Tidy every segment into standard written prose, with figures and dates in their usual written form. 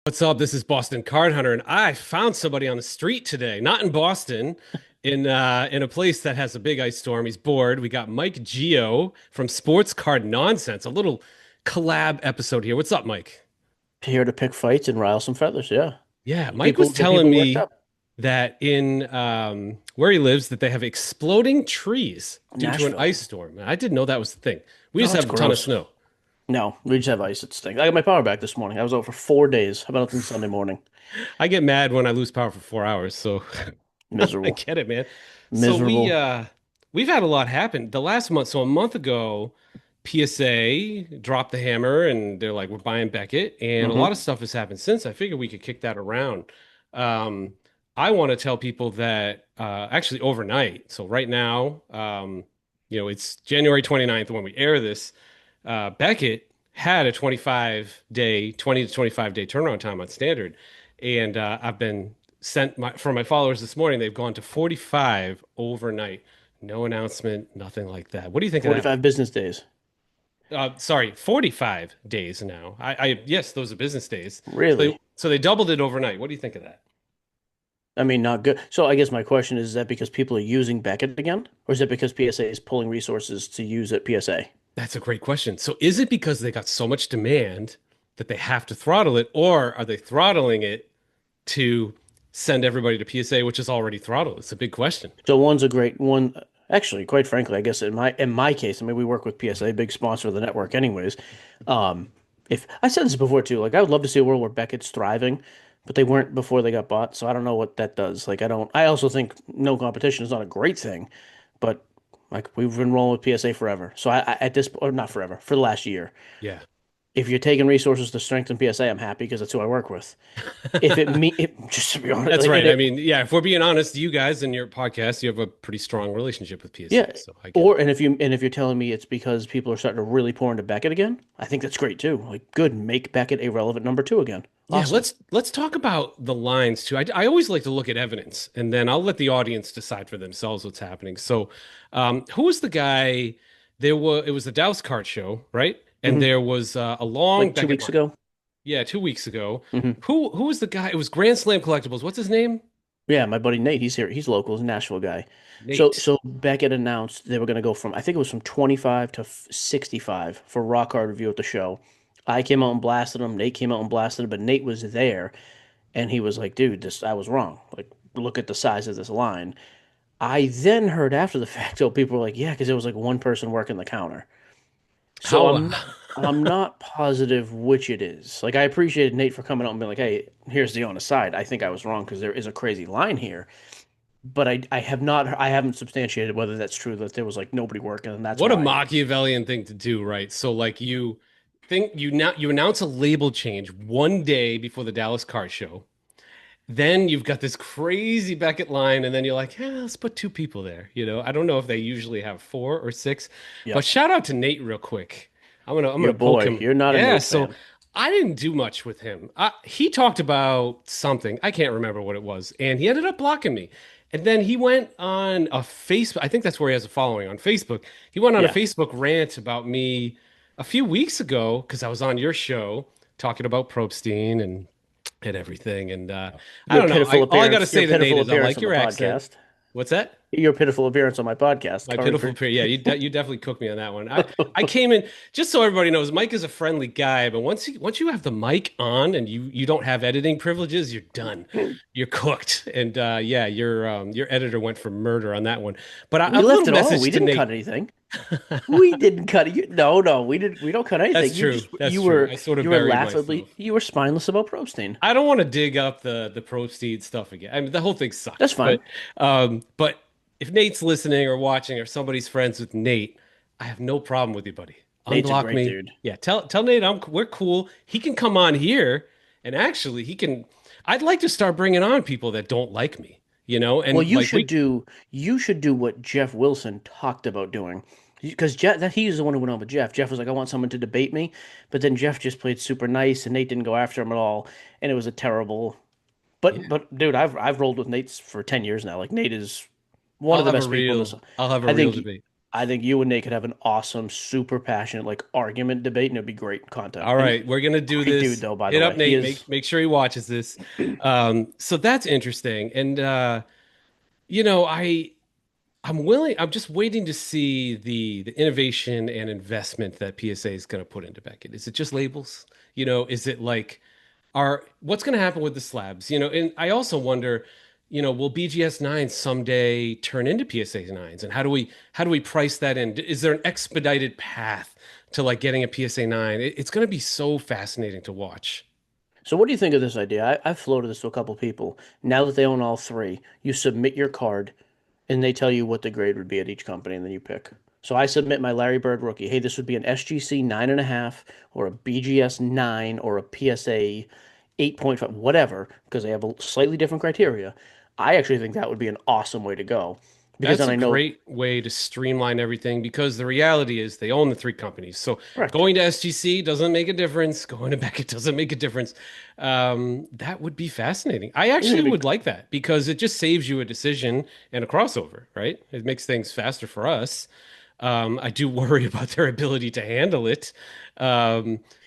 What's up? This is Boston Card Hunter, and I found somebody on the street today, not in Boston, in a place that has a big ice storm. He's bored. We got Mike Geo from Sports Card Nonsense, a little collab episode here. What's up, Mike? Here to pick fights and rile some feathers. Yeah, Yeah, get Mike was people get telling people worked me up. that in where he lives that they have exploding trees due to an Nashville. ice storm. I didn't know that was the thing. We Oh, just it's have a ton of gross. snow. No, we just have ice. It stinks. I got my power back this morning. I was out for 4 days. How about on Sunday morning? I get mad when I lose power for 4 hours, so I Miserable. get it, man. So Miserable. we've had a lot happen. The last month, so a month ago, PSA dropped the hammer and they're like, we're buying Beckett, and a lot of Hmm. stuff has happened since. I figured we could kick that around. Um, I want to tell people that actually overnight, so right now, it's January 29th when we air this, Beckett had a 20 to 25 day turnaround time on standard. And I've been sent from my followers this morning. They've gone to 45 overnight. No announcement, nothing like that. What do you think of that? 45 business days. Sorry, 45 days now. Yes, those are business days. Really? So they doubled it overnight. What do you think of that? I mean, not good. So I guess my question is that because people are using Beckett again? Or is it because PSA is pulling resources to use at PSA? That's a great question. So is it because they got so much demand that they have to throttle it, or are they throttling it to send everybody to PSA, which is already throttled? It's a big question. So one's a great one. Actually, quite frankly, I guess in my case, I mean, we work with PSA, big sponsor of the network, anyways. Um, if I said this before too, like I would love to see a world where Beckett's thriving, but they weren't before they got bought. So I don't know what that does. Like I don't. I also think no competition is not a great thing, but like we've been rolling with PSA forever. So I at this or not forever for the last year. Yeah. If you're taking resources to strengthen PSA, I'm happy because that's who I work with. If it me, it, just to be honest, That's like, right. I mean, yeah, if we're being honest, you guys in your podcast, you have a pretty strong relationship with yeah. PSA, so I get it. Or and if you're telling me it's because people are starting to really pour into Beckett again, I think that's great too. Like, good, make Beckett a relevant number two again. Yeah, Awesome. let's talk about the lines too. I always like to look at evidence, and then I'll let the audience decide for themselves what's happening. So, who was the guy? It was the Dallas Card Show, right? And Hmm. there was a long Like two Beckett weeks line. ago. Yeah, 2 weeks ago. Hmm. Who was the guy? It was Grand Slam Collectibles. What's his name? Yeah, my buddy Nate, he's here. He's local. He's a Nashville guy. So Nate. so Beckett announced they were going to go from I think it was from 25 to 65 for rock hard review at the show. I came out and blasted him. Nate came out and blasted him, but Nate was there and he was like, "Dude, this I was wrong. Like, look at the size of this line." I then heard after the fact, so people were like, "Yeah, because it was like one person working the counter." So How? I'm not positive which it is. Like I appreciated Nate for coming out and being like, "Hey, here's the honest side. I think I was wrong because there is a crazy line here." But I haven't substantiated whether that's true that there was like nobody working and that's What a why. Machiavellian thing to do, right? So like you announce a label change 1 day before the Dallas Car Show. Then you've got this crazy Beckett line, and then you're like, yeah, let's put two people there. I don't know if they usually have four or six, but Yep. shout out to Nate real quick. I'm Your gonna poke boy, him. you're not a Yeah, Nate so fan. I didn't do much with him. He talked about something. I can't remember what it was, and he ended up blocking me. And then he went on a Facebook. I think that's where he has a following on Facebook. He went on a Yeah. Facebook rant about me a few weeks ago because I was on your show talking about Probstein and everything. And I Your don't know. pitiful All I got to appearance, your say to Nate pitiful is I appearance like on the your accent. podcast. What's that? Your pitiful appearance on my podcast. My Covering pitiful for peer. Yeah, you definitely cooked me on that one. I came in just so everybody knows. Mike is a friendly guy, but once you have the mic on and you don't have editing privileges, you're done. You're cooked. And yeah, your editor went for murder on that one. But We a little left it all. message We to didn't cut Nate. anything. We didn't cut it. No, no, we didn't. We don't cut anything. That's You true. just That's true. I sort of you were buried laughably myself. you were spineless about Probstein. I don't want to dig up the Proceed stuff again. I mean, the whole thing That's sucked. fine. But if Nate's listening or watching or somebody's friends with Nate, I have no problem with you, buddy. Nate's a Unblock great me. dude. Yeah, tell Nate we're cool. He can come on here, and actually he can. I'd like to start bringing on people that don't like me, Well, and like we. you should do what Jeff Wilson talked about doing. Because Jeff, that he's the one who went on with Jeff. Jeff was like, "I want someone to debate me," but then Jeff just played super nice, and Nate didn't go after him at all, and it was a terrible. Yeah, But dude, I've rolled with Nate's for 10 years now. Like Nate is one of the best people in this. I'll have a I real think debate. I think you and Nate could have an awesome, super passionate, like argument debate, and it'd be great content. All And right, we're gonna do great dude, this. though, by the Hit up way. He Nate. is. Make sure he watches this. So that's interesting. And you know, I'm willing. I'm just waiting to see the innovation and investment that PSA is going to put into Beckett. Is it just labels? You know, is it like are what's going to happen with the slabs? You know, and I also wonder, you know, will BGS nines someday turn into PSA nines? And how do we price that in? Is there an expedited path to like getting a PSA nine? It's going to be so fascinating to watch. So, what do you think of this idea? I've floated this to a couple people. Now that they own all three, you submit your card, and they tell you what the grade would be at each company, and then you pick. So I submit my Larry Bird rookie. Hey, this would be an SGC 9.5, or a BGS 9, or a PSA 8.5, whatever, because they have a slightly different criteria. I actually think that would be an awesome way to go. Because That's then a I know, great way to streamline everything because the reality is they own the three companies. So correct. going to SGC doesn't make a difference. Going to Beckett doesn't make a difference. That would be fascinating. I I think actually it'd would be, like that because it just saves you a decision and a crossover, right? It makes things faster for us. I do worry about their ability to handle it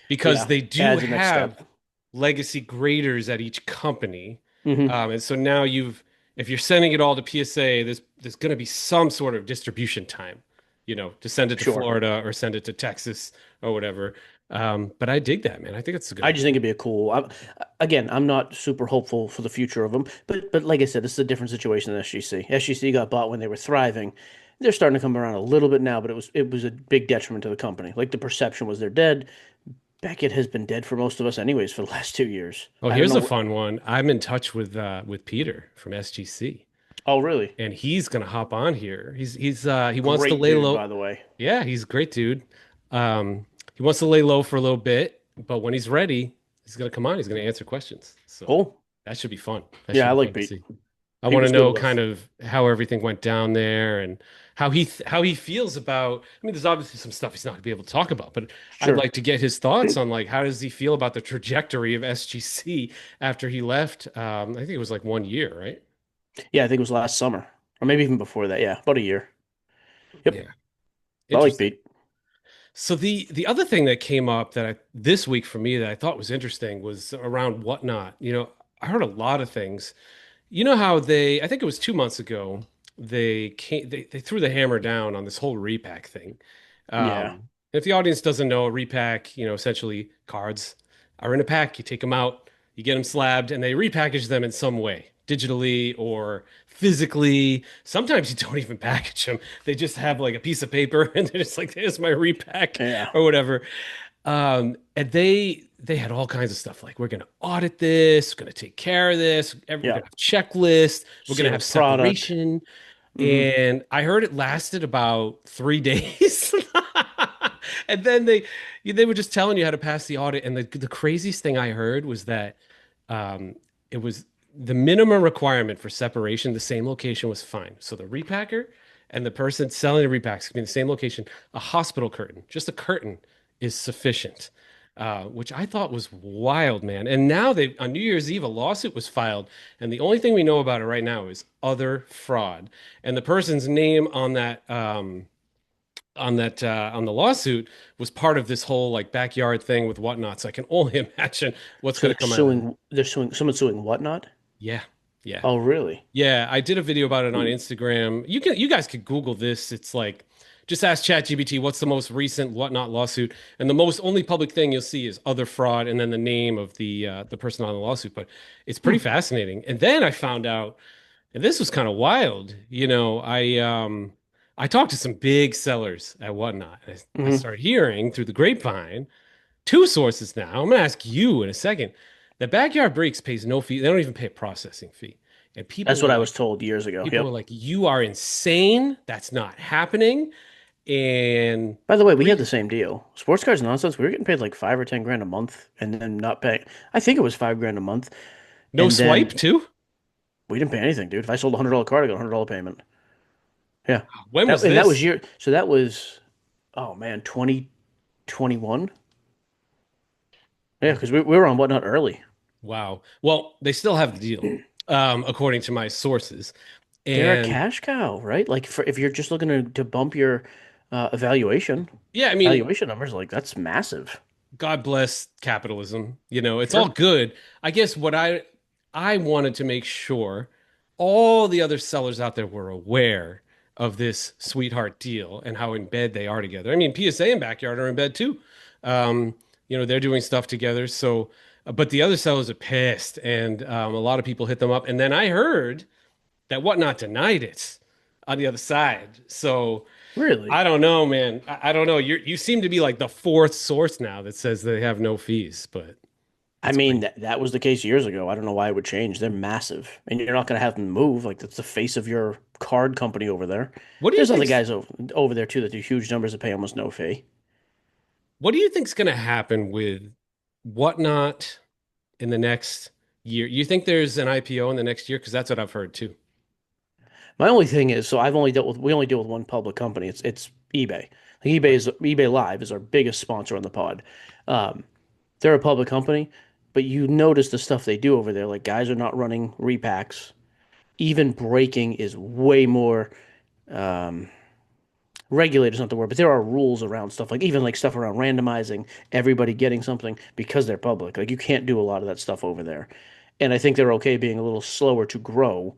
because yeah, they do adds a next have step. legacy graders at each company. Hmm. And so now if you're sending it all to PSA, there's going to be some sort of distribution time, you know, to send it to Sure. Florida or send it to Texas or whatever. But I dig that, man. I think it's a good I just idea. think it'd be a cool. Again, I'm not super hopeful for the future of them, but like I said, this is a different situation than SGC. SGC got bought when they were thriving. They're starting to come around a little bit now, but it was a big detriment to the company. Like the perception was they're dead. Beckett has been dead for most of us anyways for the last 2 years. Oh, I don't here's a know. fun one. I'm in touch with Peter from SGC, Oh, really? and he's gonna hop on here. He wants to Great lay dude, low. by the way. Yeah, he's a great dude. He wants to lay low for a little bit, but when he's ready, he's gonna come on. He's gonna answer questions. So Cool. that should be fun. That Yeah, should I be like fun to Pete. see. I Pete want to was good know with kind us. of how everything went down there and how he feels about. I mean, there's obviously some stuff he's not gonna be able to talk about, but I'd Sure. like to get his thoughts on like how does he feel about the trajectory of SGC after he left. I think it was like 1 year, right? Yeah, I think it was last summer, or maybe even before that. Yeah, about a year. Yep. Yeah, I like interesting. Pete. So the other thing that came up that this week for me that I thought was interesting was around whatnot. You know, I heard a lot of things. You know how I think it was 2 months ago, they threw the hammer down on this whole repack thing. Yeah. If the audience doesn't know, a repack, you know, essentially cards are in a pack. You take them out, you get them slabbed, and they repackage them in some way, digitally or physically. Sometimes you don't even package them. They just have like a piece of paper and they're just like, "Here's my repack," Yeah. or whatever. And they had all kinds of stuff like we're going to audit this, we're going to take care of this, we're going Yeah. to have checklists, we're going to have Sealed product. separation. Hmm. And I heard it lasted about 3 days. And then they were just telling you how to pass the audit. And the craziest thing I heard was that it was the minimum requirement for separation, the same location was fine. So the repacker and the person selling the repacks can be in the same location. A hospital curtain, just a curtain, is sufficient. Which I thought was wild, man. And now they on New Year's Eve, a lawsuit was filed, and the only thing we know about it right now is other fraud. And the person's name on the lawsuit was part of this whole like backyard thing with whatnot. So I can only imagine what's So going to they're come out of it. suing. They're suing. Someone's suing whatnot. Yeah, yeah. Oh, really? Yeah, I did a video about it on Instagram. You guys could Google this. It's like just ask ChatGPT what's the most recent whatnot lawsuit, and the most only public thing you'll see is other fraud, and then the name of the person on the lawsuit. But it's pretty Hmm. fascinating. And then I found out, and this was kind of wild. You know, I talked to some big sellers at whatnot. I Hmm. started hearing through the grapevine two sources now. I'm gonna ask you in a second. The Backyard Breaks pays no fee. They don't even pay a processing fee. And That's what I was told years ago. people were Yep. like, "You are insane. That's not happening." And By the way, we had the three, same deal. Sports cars nonsense. We were getting paid like 5 or 10 grand a month, and then not paying. I think it was 5 grand a month, no and swipe then too. we didn't pay anything, dude. If I sold $100 car, I got $100 payment. Yeah. When That was and that was this? year. So that was, oh man, 2021. Yeah, because we were on whatnot early. Wow. Well, they still have the deal, according to my sources. They're a And cash cow, right? Like if you're just looking to bump your evaluation yeah, I mean, valuation numbers, like that's massive. God bless capitalism. It's all Sure. good. I guess what I wanted to make sure all the other sellers out there were aware of this sweetheart deal and how in bed they are together. I mean, PSA and Backyard are in bed too. Um, they're doing stuff together. So, but the other sellers are pissed, and a lot of people hit them up. And then I heard that Whatnot denied it on the other side. So I Really? don't know, man. I don't know. You seem to be like the fourth source now that says they have no fees, but I it's mean, crazy. that was the case years ago. I don't know why it would change. They're massive, and you're not going to have them move. Like that's the face of your card company over there. What do you There's other think's guys over there too that do huge numbers that pay almost no fee. what do you think's going to happen with Whatnot in the next year? You think there's an IPO in the next year? Because that's what I've heard too. My only thing is, so we only deal with one public company. It's eBay. Like Right. eBay Live is our biggest sponsor on the pod. Um, they're a public company, but you notice the stuff they do over there. Like guys are not running repacks. Even breaking is way more um, regulated is not the word, but there are rules around stuff like even like stuff around randomizing everybody getting something because they're public. Like you can't do a lot of that stuff over there. And I think they're okay being a little slower to grow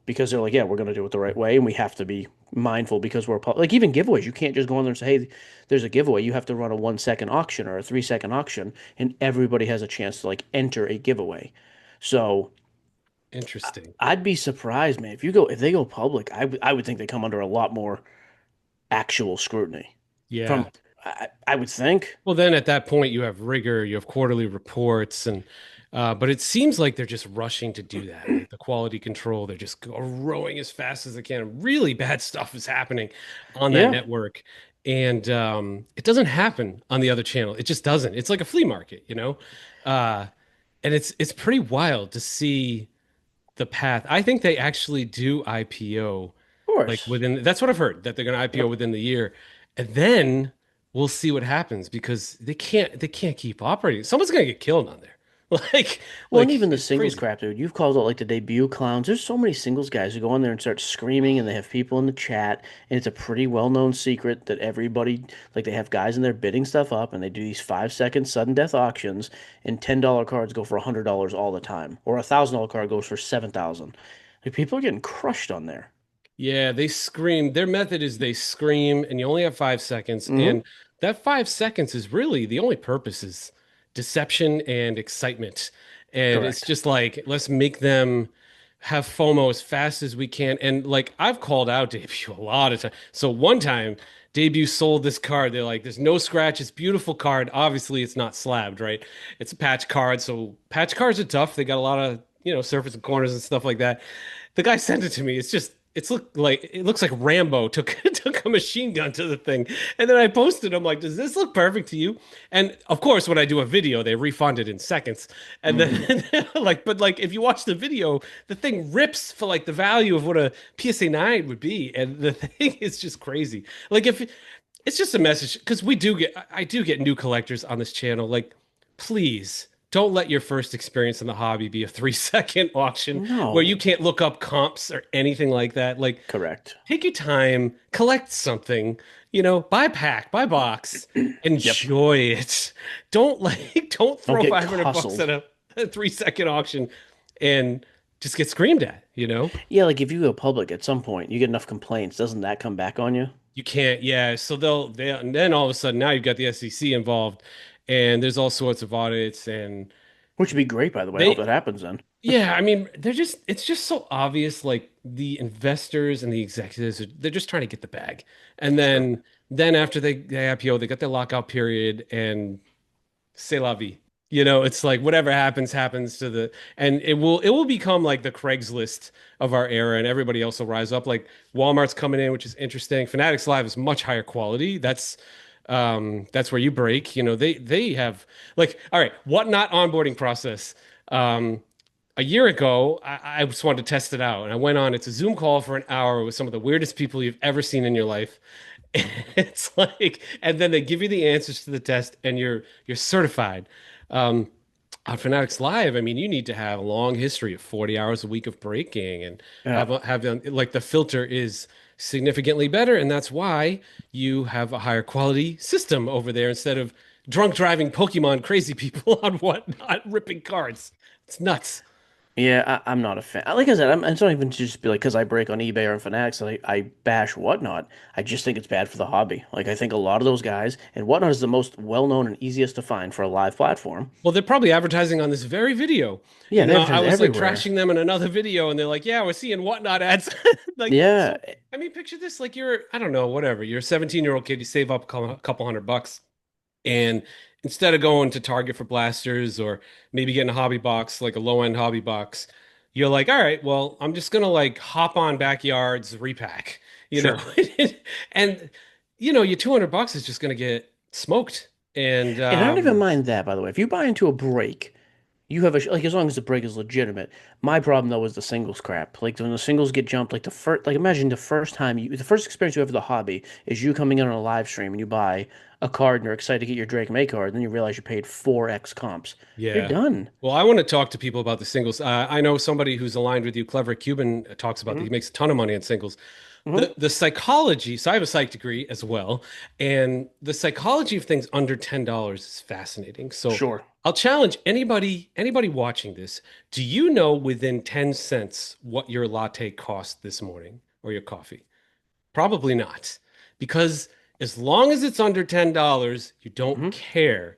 because they're like, yeah, we're going to do it the right way, and we have to be mindful because we're like even giveaways. You can't just go in there and say, hey, there's a giveaway. You have to run a 1 second auction or a 3 second auction, and everybody has a chance to like enter a giveaway. So Interesting. I'd be surprised, man, if they go public. I would think they come under a lot more actual scrutiny. From Yeah. I would think. Well, then at that point, you have rigor, you have quarterly reports, and but it seems like they're just rushing to do that. Like the quality control, they're just growing as fast as they can. Really bad stuff is happening on that Yeah, of network, and it doesn't happen on the other channel. It just doesn't. It's like a flea market. Uh, and it's pretty wild to see the path. I think they actually do IPO like course. within that's what I've heard that they're going to IPO Yep. within the year. And then we'll see what happens because they can't keep operating. Someone's going to get killed on there. Like Well, and like even the it's singles crazy. crap, dude. You've called out like the debut clowns. There's so many singles guys who go on there and start screaming, and they have people in the chat, and it's a pretty well-known secret that everybody like they have guys in there bidding stuff up, and they do these 5 second sudden death auctions, and $10 cards go for $100 all the time, or $1,000 card goes for 7,000. Like people are getting crushed on there. Yeah, they scream. Their method is they scream, and you only have 5 seconds. Mm-hmm. And that 5 seconds is really the only purpose is deception and excitement. And it's Correct. just like, let's make them have FOMO as fast as we can. And like, I've called out Debut a lot of times. So one time, Debut sold this card. They're like, there's no scratch. It's a beautiful card. Obviously, it's not slabbed, right? It's a patch card. So patch cards are tough. They got a lot of, surface and corners and stuff like that. The guy sent it to me. It looks like Rambo took took a machine gun to the thing. And then I posted, I'm like, does this look perfect to you? And of course, when I do a video, they refund it in seconds. And Mm-hmm. then but if you watch the video, the thing rips for like the value of what a PSA 9 would be. And the thing is just crazy. Like if it's just a message because I do get new collectors on this channel. Like, please don't let your first experience in the hobby be a 3 second auction where you No. can't look up comps or anything like that. Like, Correct. take your time, collect something, buy pack, buy box, Yep. enjoy it. Don't Don't throw get 500 bucks hustled. at a 3 second auction and just get screamed at. Yeah, like if you go public at some point, you get enough complaints, doesn't that come back on you? You can't, yeah. So and then all of a sudden now you've got the SEC involved and there's all sorts of audits and Which would be great, by the way. I hope they, that happens then. yeah, I mean, it's just so obvious. Like the investors and the executives, they're just trying to get the bag. And Sure. then after they IPO, they got their lockout period and c'est la vie. It's like whatever happens, happens and it will become like the Craigslist of our era, and everybody else will rise up. Like Walmart's coming in, which is interesting. Fanatics Live is much higher quality. That's where you break. They have like all right, Whatnot onboarding process. A year ago, I just wanted to test it out, and I went on. It's a Zoom call for an hour with some of the weirdest people you've ever seen in your life. It's like, and then they give you the answers to the test, and you're certified. Um, on Fanatics Live, I mean, you need to have a long history of 40 hours a week of breaking and Yeah. like the filter is significantly better. And that's why you have a higher quality system over there instead of drunk driving Pokemon crazy people on whatnot ripping cards. It's nuts. Yeah, I'm not a fan. Like I said, it's not even to just be like because I break on eBay or on Fanatics that I bash Whatnot. I just think it's bad for the hobby. Like I think a lot of those guys, and Whatnot is the most well-known and easiest to find for a live platform. Well, they're probably advertising on this very video. Yeah, they I advertise was like everywhere. trashing them in another video, and they're like, "Yeah, we're seeing whatnot ads." Like, Yeah, so I mean, picture this: like you're, I don't know, whatever. You're a 17-year-old kid. You save up a couple $100, and instead of going to Target for blasters or maybe getting a hobby box, like a low-end hobby box, you're like, "All right, well, I'm just gonna like hop on Backyards repack," you know, sure. and your $200 is just gonna get smoked, and And I don't even mind that, by the way. If you buy into a break, you have like as long as the break is legitimate. My problem though is the singles crap. Like when the singles get jumped, like the first, like imagine the first experience you have with the hobby is you coming in on a live stream and you buy a card and you're excited to get your Drake May card, and then you realize you paid 4x comps. You're Yeah. done. Well, I want to talk to people about the singles. I know somebody who's aligned with you, Clever Cuban, talks about that. Hmm. He makes a ton of money in singles. Hmm. The psychology, so I have a psych degree as well, and the psychology of things under $10 is fascinating. So Sure. I'll challenge anybody watching this. Do you know within 10 cents what your latte cost this morning or your coffee? Probably not. Because as long as it's under $10, you don't Hmm. care.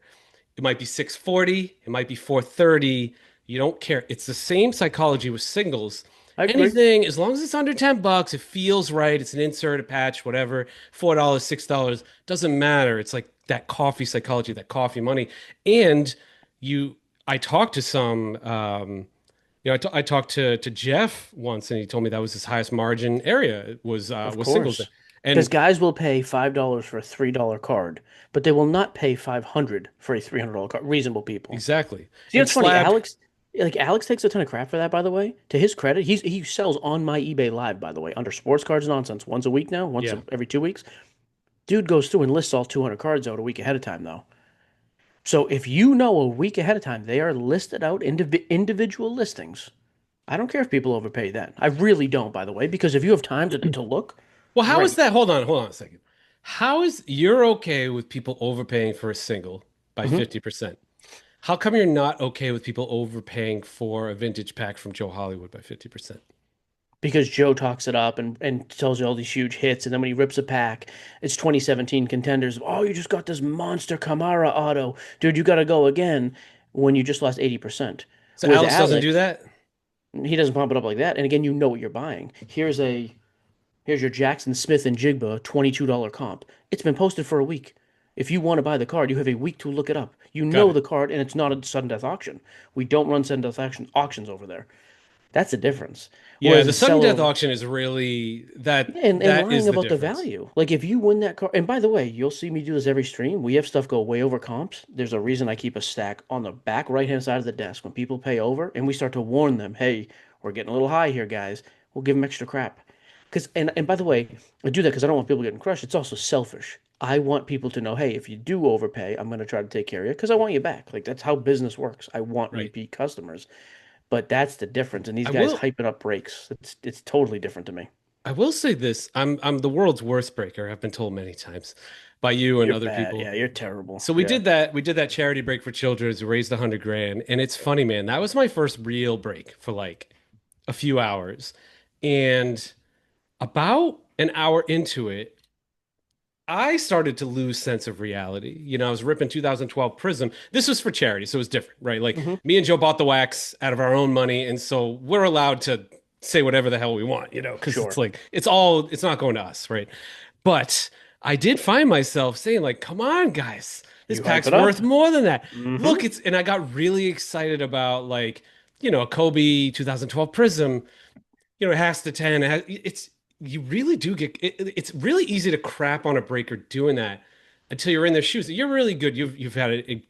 It might be 640, it might be 430. You don't care. It's the same psychology with singles. I agree. Anything, as long as it's under $10, it feels right. It's an insert, a patch, whatever. $4, $6, doesn't matter. It's like that coffee psychology, that coffee money. And you, I talked to some, I talked to Jeff once, and he told me that was his highest margin area Of was singles there. course. Because And guys will pay $5 for a $3 card, but they will not pay 500 for a $300 card. Reasonable people. exactly. See, And it's funny. slab, Alex takes a ton of crap for that, by the way. To his credit, he sells on my eBay Live, by the way, under sports cards nonsense once a week now, yeah. every 2 weeks. Dude goes through and lists all 200 cards out a week ahead of time, though. So if you know a week ahead of time, they are listed out individual listings. I don't care if people overpay then. I really don't, by the way, because if you have time to look, Well, how is great. that? Hold on a second. How is you're okay with people overpaying for a single by Hmm. 50%? How come you're not okay with people overpaying for a vintage pack from Joe Hollywood by 50%? Because Joe talks it up and tells you all these huge hits, and then when he rips a pack, it's 2017 contenders. Oh, you just got this monster Kamara auto, dude. You got to go again when you just lost 80%. So With Alex doesn't do Alex, that? he doesn't pump it up like that. And again, you know what you're buying. Here's your Jackson Smith and Jigba $22 comp. It's been posted for a week. If you want to buy the card, you have a week to look it up. You Got know it. the card, and it's not a sudden death auction. We don't run sudden death auctions over there. That's the difference. Yeah, Whereas the the sudden death seller auction is really that and that lying is the about the difference. value. Like if you win that car, and by the way, you'll see me do this every stream. We have stuff go way over comps. There's a reason I keep a stack on the back right-hand side of the desk when people pay over, and we start to warn them, hey, we're getting a little high here, guys. We'll give them extra crap. Because and by the way, I do that because I don't want people getting crushed. It's also selfish. I want people to know, hey, if you do overpay, I'm going to try to take care of you because I want you back. Like that's how business works. I want Right. repeat customers. But that's the difference. And these I guys will hyping up breaks. It's totally different to me. I will say this. I'm the world's worst breaker. I've been told many times by you and You're other bad. people. Yeah, you're terrible. So Yeah. we did that charity break for children, we raised 100 grand. And it's funny, man. That was my first real break for like a few hours. And about an hour into it, I started to lose sense of reality. I was ripping 2012 Prism. This was for charity, so it was different, right? Like Hmm. me and Joe bought the wax out of our own money, and so we're allowed to say whatever the hell we want, because it's Sure. like it's not going to us, right? But I did find myself saying, like, come on, guys, this You hype pack's it up. worth more than that. Hmm. Look, and I got really excited about like, a Kobe 2012 Prism, it has to 10. It's you really do it's really easy to crap on a breaker doing that until you're in their shoes. You're really good. You've had an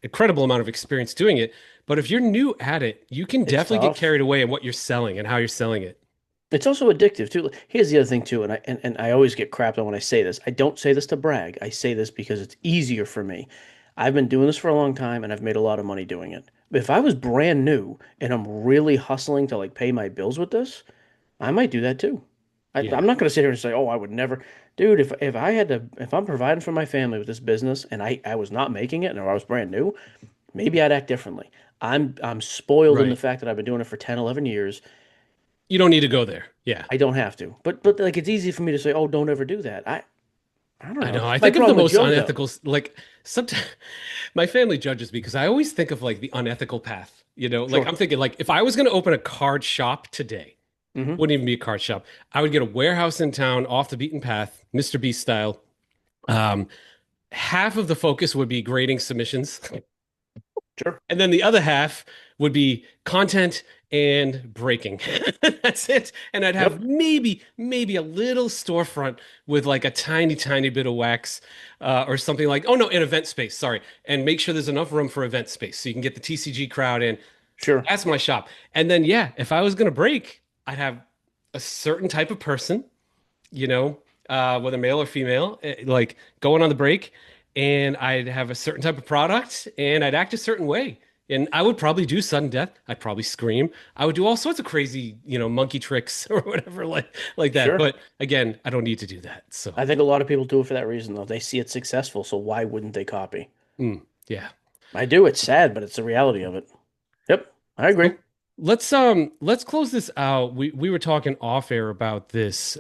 incredible amount of experience doing it. But if you're new at it, you can It's definitely get tough. carried away in what you're selling and how you're selling it. It's also addictive too. Here's the other thing too, and I always get crapped on when I say this. I don't say this to brag. I say this because it's easier for me. I've been doing this for a long time and I've made a lot of money doing it. If I was brand new and I'm really hustling to like pay my bills with this, I might do that too. I'm Yeah. not going to sit here and say, "Oh, I would never." Dude, if I had to, if I'm providing for my family with this business and I was not making it and I was brand new, maybe I'd act differently. I'm spoiled in the Right. fact that I've been doing it for 10, 11 years. You don't need to go there. Yeah. I don't have to. But like it's easy for me to say, "Oh, don't ever do that." I don't I know. know. I My think of the problem with most Joe though. unethical, like sometimes my family judges me because I always think of like the unethical path. Like Sure. I'm thinking like if I was going to open a card shop today, Hmm. wouldn't even be a card shop. I would get a warehouse in town off the beaten path, Mr. Beast style. Um, Half of the focus would be grading submissions. Sure. And then the other half would be content and breaking. That's it. And I'd have Yep. maybe a little storefront with like a tiny, tiny bit of wax or something like, oh no, an event space, sorry. And make sure there's enough room for event space so you can get the TCG crowd in. Sure. That's my shop. And then, yeah, if I was going to break, I'd have a certain type of person, you know, whether male or female, like going on the break, and I'd have a certain type of product, and I'd act a certain way. And I would probably do sudden death. I'd probably scream. I would do all sorts of crazy, monkey tricks or whatever, like that. Sure. But again, I don't need to do that. So, I think a lot of people do it for that reason though. They see it successful, so why wouldn't they copy? yeah. I do. It's sad, but it's the reality of it. Yep. I agree. So let's close this out. We were talking off air about this.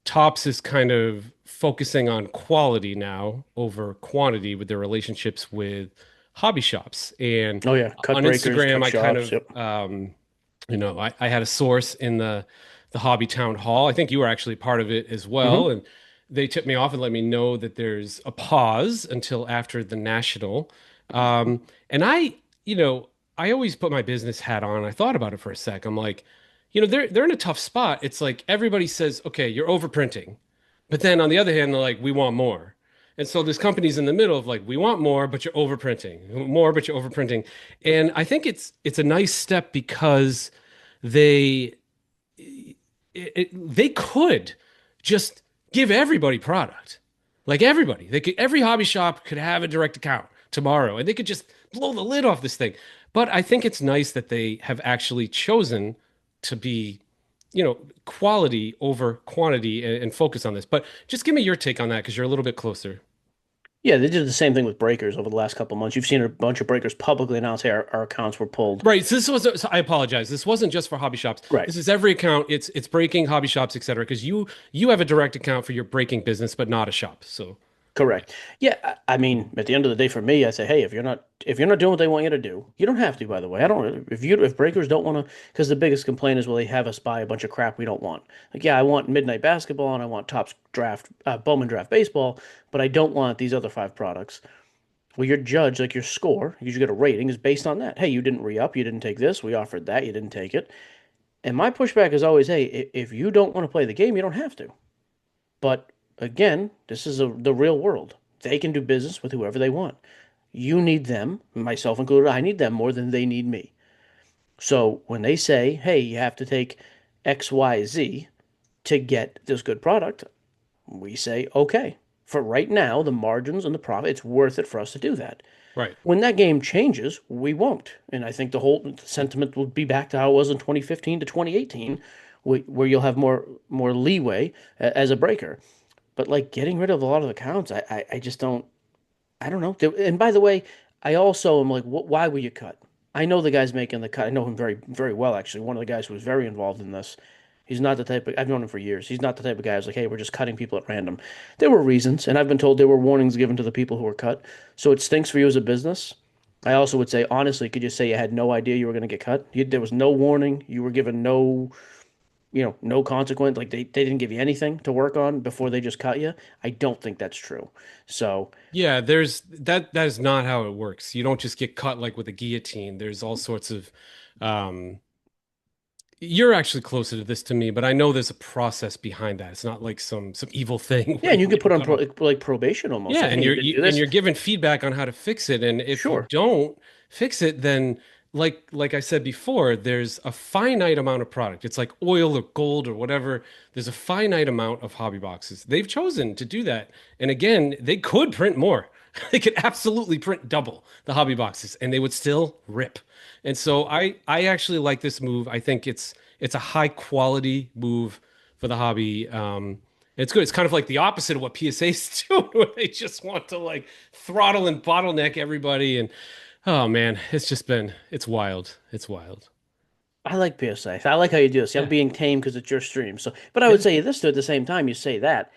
Tops is kind of focusing on quality now over quantity with their relationships with hobby shops. And Oh yeah. Cut on breakers, Instagram, cut I kind shops. of, Yep. I had a source in the hobby town hall. I think you were actually part of it as well. Hmm. And they tipped me off and let me know that there's a pause until after the national. And I always put my business hat on. I thought about it for a sec. I'm like, they're in a tough spot. It's like everybody says, okay, you're overprinting. But then on the other hand, they're like, we want more. And so this company's in the middle of like, we want more, but you're overprinting. More, but you're overprinting. And I think it's a nice step because they they could just give everybody product. Like everybody. Every hobby shop could have a direct account tomorrow and they could just blow the lid off this thing. But I think it's nice that they have actually chosen to be quality over quantity and focus on this. But just give me your take on that because you're a little bit closer. Yeah, they did the same thing with breakers over the last couple of months. You've seen a bunch of breakers publicly announce, "Hey, our accounts were pulled." Right. So I apologize. This wasn't just for hobby shops. Right. This is every account. It's breaking hobby shops, et cetera. Because you have a direct account for your breaking business, but not a shop. So Correct. Yeah, I mean, at the end of the day, for me, I say, hey, if you're not doing what they want you to do, you don't have to. By the way, I don't. If breakers don't want to, because the biggest complaint is, well, they have us buy a bunch of crap we don't want. Like, yeah, I want Midnight Basketball and I want Topps Draft, Bowman Draft Baseball, but I don't want these other five products. Well, your judge, like your score, you should get a rating, is based on that. Hey, you didn't re-up, you didn't take this, we offered that, you didn't take it. And my pushback is always, hey, if you don't want to play the game, you don't have to. But again, this is the real world. They can do business with whoever they want. You need them, myself included. I need them more than they need me. So when they say, hey, you have to take XYZ to get this good product, we say, okay. For right now, the margins and the profit, it's worth it for us to do that. right. When that game changes, we won't. And I think the whole sentiment will be back to how it was in 2015 to 2018, where you'll have more leeway as a breaker. But like getting rid of a lot of accounts, I just I don't know. And by the way, I also am like, why will you cut? I know the guy's making the cut. I know him very, very well, actually. One of the guys who was very involved in this. He's not the type of, I've known him for years. He's not the type of guy who's like, hey, we're just cutting people at random. There were reasons, and I've been told there were warnings given to the people who were cut. So it stinks for you as a business. I also would say, honestly, could you say you had no idea you were going to get cut? There was no warning. You were given no consequence. Like they didn't give you anything to work on before they just cut you. I don't think that's true. So Yeah, there's that is not how it works. You don't just get cut like with a guillotine. There's all sorts of um you're actually closer to this to me, but I know there's a process behind that. It's not like some evil thing yeah, where and you you could get put on cut off. like probation almost. Yeah, Say, hey, and you didn't do and this. you're given feedback on how to fix it. And if you Sure. don't fix it, then like I said before, there's a finite amount of product. It's like oil or gold or whatever. There's a finite amount of hobby boxes. They've chosen to do that. And again, they could print more. They could absolutely print double the hobby boxes and they would still rip. And so I actually like this move. I think it's a high quality move for the hobby. It's good. It's kind of like the opposite of what PSA's doing, where they just want to like throttle and bottleneck everybody. And oh man, it's wild. It's wild. I like PSA. I like how you do this. I'm Yeah. being tame because it's your stream. So, but I would Yeah. say this too at the same time. You say that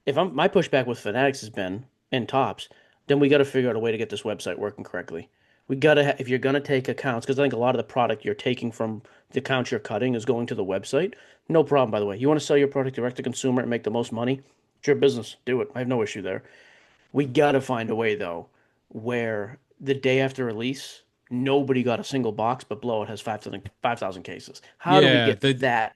if I'm my pushback with Fanatics has been and tops, then we got to figure out a way to get this website working correctly. We got to if you're going to take accounts because I think a lot of the product you're taking from the accounts you're cutting is going to the website. No problem, by the way. You want to sell your product direct to consumer and make the most money? It's your business. Do it. I have no issue there. We got to find a way though where the day after release, nobody got a single box, but Blowout has 5,000 cases. How do we Yeah. get The that?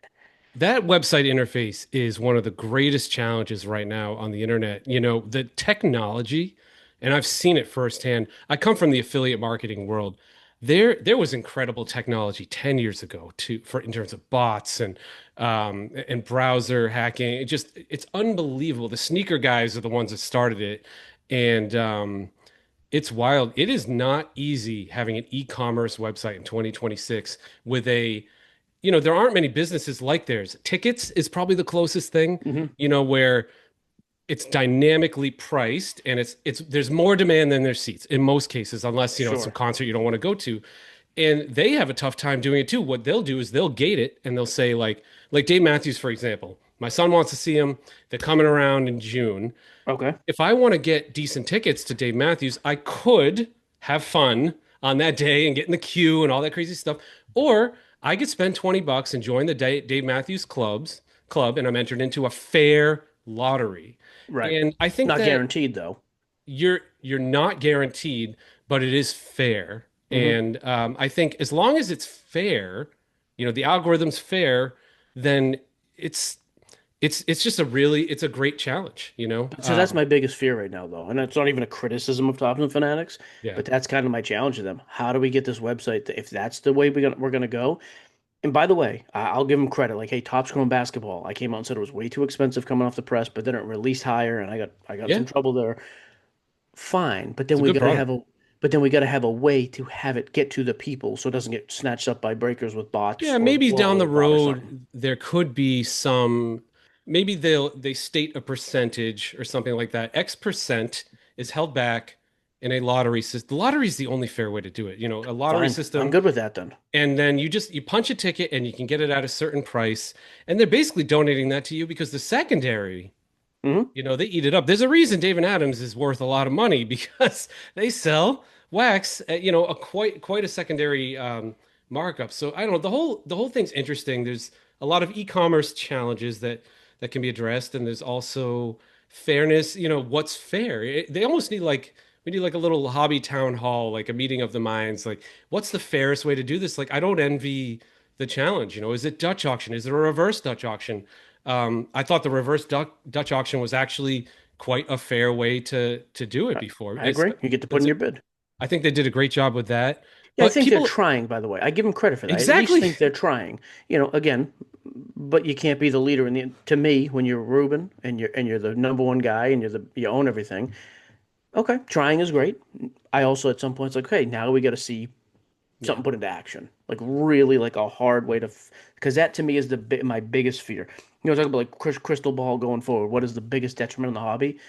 That website interface is one of the greatest challenges right now on the internet. You know, the technology, and I've seen it firsthand. I come from the affiliate marketing world. There was incredible technology 10 years ago for in terms of bots and browser hacking. It's unbelievable. The sneaker guys are the ones that started it. And it's wild. It is not easy having an e-commerce website in 2026 with there aren't many businesses like theirs. Tickets is probably the closest thing, Hmm. where it's dynamically priced and it's there's more demand than there's seats in most cases, unless, it's some Sure. concert you don't want to go to. And they have a tough time doing it too. What they'll do is they'll gate it and they'll say like Dave Matthews, for example. My son wants to see him. They're coming around in June. Okay. If I want to get decent tickets to Dave Matthews, I could have fun on that day and get in the queue and all that crazy stuff. Or I could spend $20 and join the Dave Matthews club, and I'm entered into a fair lottery. Right. And I think Not that guaranteed though. you're not guaranteed, but it is fair. Hmm. And I think as long as it's fair, the algorithm's fair, then it's it's just it's a great challenge, you know? So that's my biggest fear right now, though, and it's not even a criticism of Tops and Fanatics, Yeah. but that's kind of my challenge to them. How do we get this website if that's the way we're gonna go? And by the way, I'll give them credit. Like, hey, Topps Chrome basketball. I came out and said it was way too expensive coming off the press, but then it released higher, and I got Yeah. some trouble there. Fine, but It's then a we good gotta product. have a way to have it get to the people so it doesn't get snatched up by breakers with bots Yeah, or maybe down or the a bot or something. road there could be maybe they state a percentage or something like that. X percent is held back in a lottery system. The lottery is the only fair way to do it. A lottery Fine, I'm system, good with that then. and then you punch a ticket and you can get it at a certain price, and they're basically donating that to you because the secondary, Hmm. they eat it up. There's a reason David Adams is worth a lot of money because they sell wax at, a quite a secondary markup. So I don't know. The whole thing's interesting. There's a lot of e-commerce challenges that can be addressed, and there's also fairness. What's fair? They almost need like we need like a little hobby town hall, like a meeting of the minds. Like, what's the fairest way to do this? Like, I don't envy the challenge. Is it Dutch auction? Is it a reverse Dutch auction? I thought the reverse Dutch auction was actually quite a fair way to do it I, before. I agree. You get to put That's in a, your bid. I think they did a great job with that. Yeah, I But think they're people, trying, by the way. I give them credit for that. I at least exactly. think they're trying. Again, but you can't be the leader to me when you're Ruben and you're the number one guy and you own everything. Okay, trying is great. I also at some points like, okay, now we got to see Yeah. something put into action. Like really like a hard way to because that to me is my biggest fear. Talking about like crystal ball going forward. What is the biggest detriment in the hobby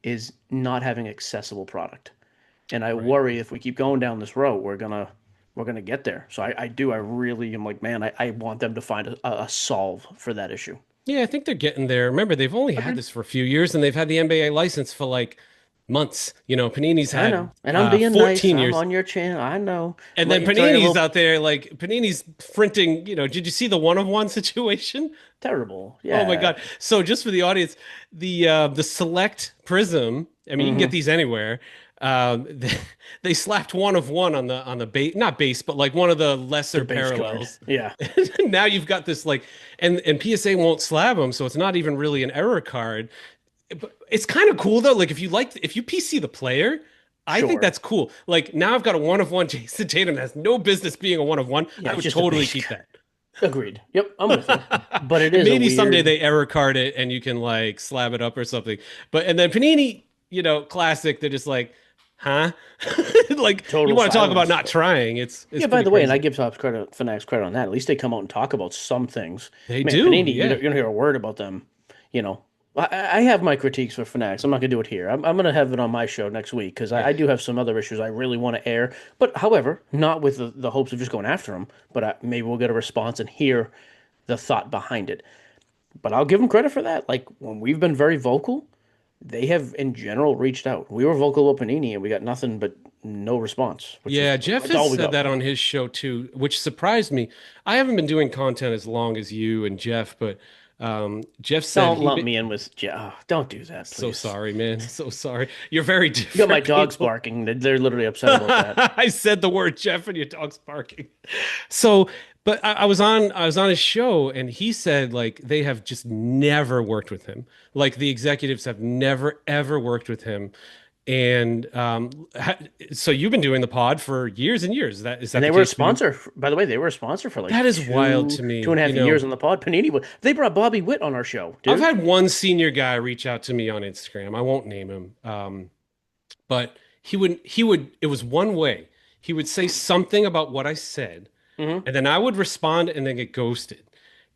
is not having accessible product. And I Right. worry if we keep going down this road, we're gonna get there. So I really am like, man, I want them to find a solve for that issue. Yeah, I think they're getting there. Remember, they've only had Agreed. this for a few years, and they've had the NBA license for like months. Panini's I had know. And I'm being nice. 14 I'm years. on your channel. I know. And Let then you tell you a Panini's little out there, like Panini's printing, did you see the one of one situation? terrible. Oh my Yeah. God. So just for the audience, the Select Prism, I mean, you can get Hmm. these anywhere. They slapped one of one on the base, not base, but like one of the The lesser base card. parallels. Yeah. Now you've got this like, and PSA won't slab them, so it's not even really an error card. But it's kind of cool though. Like if you PC the player, I think Sure. that's cool. Like now I've got a one of one Jason Tatum that has no business being a one of one. Yeah, I it's would just a totally base keep card. that. Agreed. Yep, I'm with you. But it is a Maybe someday weird. they error card it and you can like slab it up or something. But and then Panini, classic. They're just like, huh? Like you Total want to talk about silence. not trying. It's Yeah, by pretty the way, and I crazy. give Topps credit, Fanatics credit on that. At least they come out and talk about some things. They Man, do, Panini, yeah. you don't hear a word about them. You know, I have my critiques for Fanatics. I'm not gonna do it here. I'm gonna have it on my show next week because Yeah. I do have some other issues I really want to air. But however, not with the hopes of just going after them. But maybe we'll get a response and hear the thought behind it. But I'll give them credit for that. Like when we've been very vocal, they have in general reached out. We were vocal about Panini and we got nothing but no response, which is Yeah, Jeff that's has all we said got. that on his show too, which surprised me. I haven't been doing content as long as you and Jeff, but Jeff said Don't he lump been, me in with don't do that, so please. sorry, man. So sorry. You're very You got my different dogs people. barking. They're literally upset about that. I said the word Jeff and your dog's barking. So, but I was on his show and he said like they have just never worked with him. Like the executives have never ever worked with him. And so you've been doing the pod for years and years. Is And that they the were a case for you? sponsor. By the way, they were a sponsor for like That is wild to two me. and a You half years know, on the pod. Panini, they brought Bobby Witt on our show, I've dude. had one senior guy reach out to me on Instagram. I won't name him. But it was one way. He would say something about what I said, Hmm. and then I would respond and then get ghosted.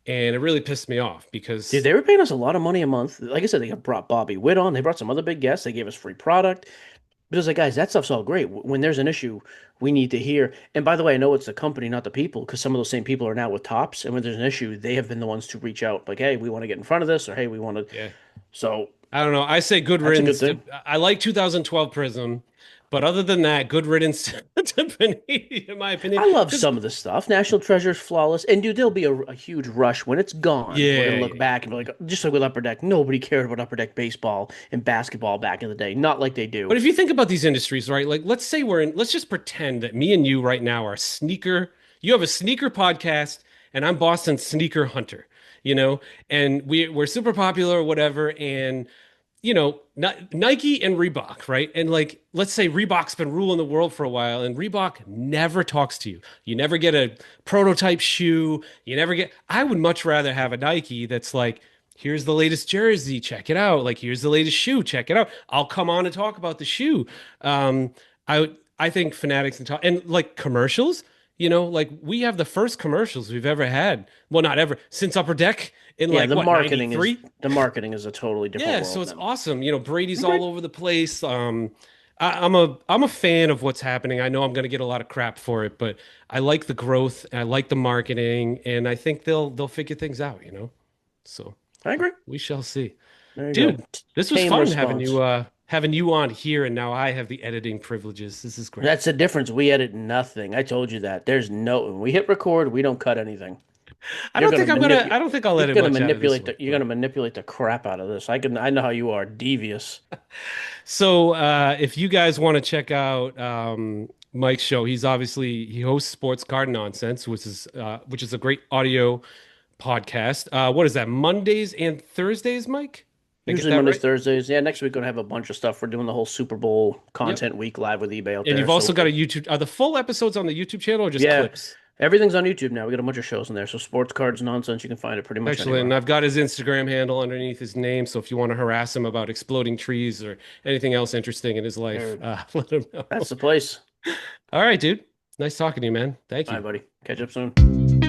And it really pissed me off Dude, because they were paying us a lot of money a month. Like I said, they brought Bobby Witt on. They brought some other big guests. They gave us free product. But it's like, guys, that stuff's all great. When there's an issue, we need to hear. And by the way, I know it's the company, not the people, because some of those same people are now with Tops. And when there's an issue, they have been the ones to reach out, like, hey, we want to get in front of this, or hey, we want to. yeah, So I don't know. I say good that's a good riddance to thing. I like 2012 Prism, but other than that, good riddance to Panini, in my opinion. I love Because some of the stuff. National Treasure's flawless. And dude, there'll be a huge rush when it's gone. We're yeah, gonna yeah, look yeah. back and be like, just like with Upper Deck, nobody cared about Upper Deck baseball and basketball back in the day. Not like they do. But if you think about these industries, right? Like let's just pretend that me and you right now are sneaker. You have a sneaker podcast and I'm Boston sneaker hunter, you know, and we're super popular or whatever. And Nike and Reebok, right? And like, let's say Reebok's been ruling the world for a while, and Reebok never talks to you. You never get a prototype shoe. You never get. I would much rather have a Nike that's like, here's the latest jersey, check it out. Like, here's the latest shoe, check it out. I'll come on and talk about the shoe. I think Fanatics and like commercials. Like we have the first commercials we've ever had. Well, not ever since Upper Deck in Yeah, like what the marketing is a totally different yeah, so world it's now. awesome. Brady's Okay. all over the place. I'm a fan of what's happening. I know I'm going to get a lot of crap for it, but I like the growth and I like the marketing, and I think they'll figure things out. So I agree. we shall see. There you go. Dude, this was Tame fun having you response. having you on here, and now I have the editing privileges. This is great. That's the difference. We edit nothing. I told you that. There's no, when we hit record, we don't cut anything. You're gonna I manipulate. don't think I'll edit much out of this one, You're but gonna manipulate the crap out of this. I know how you are, devious. so if you guys want to check out Mike's show, he hosts Sports Card Nonsense, which is a great audio podcast. What is that? Mondays and Thursdays, Mike? Did I get Usually that Mondays, right? Thursdays. Yeah, next week we're gonna have a bunch of stuff. We're doing the whole Super Bowl Yep. content week live with eBay out And there. you've So also got a YouTube. Are the full episodes on the YouTube channel or just yeah, clips? everything's on YouTube now. We got a bunch of shows in there. So sports cards nonsense, you can find it pretty much Excellent. anywhere. And I've got his Instagram handle underneath his name. So if you want to harass him about exploding trees or anything else interesting in his life, There, let him that's know. the place. All right, dude. Nice talking to you, man. Thank All right, you. buddy. Catch up soon.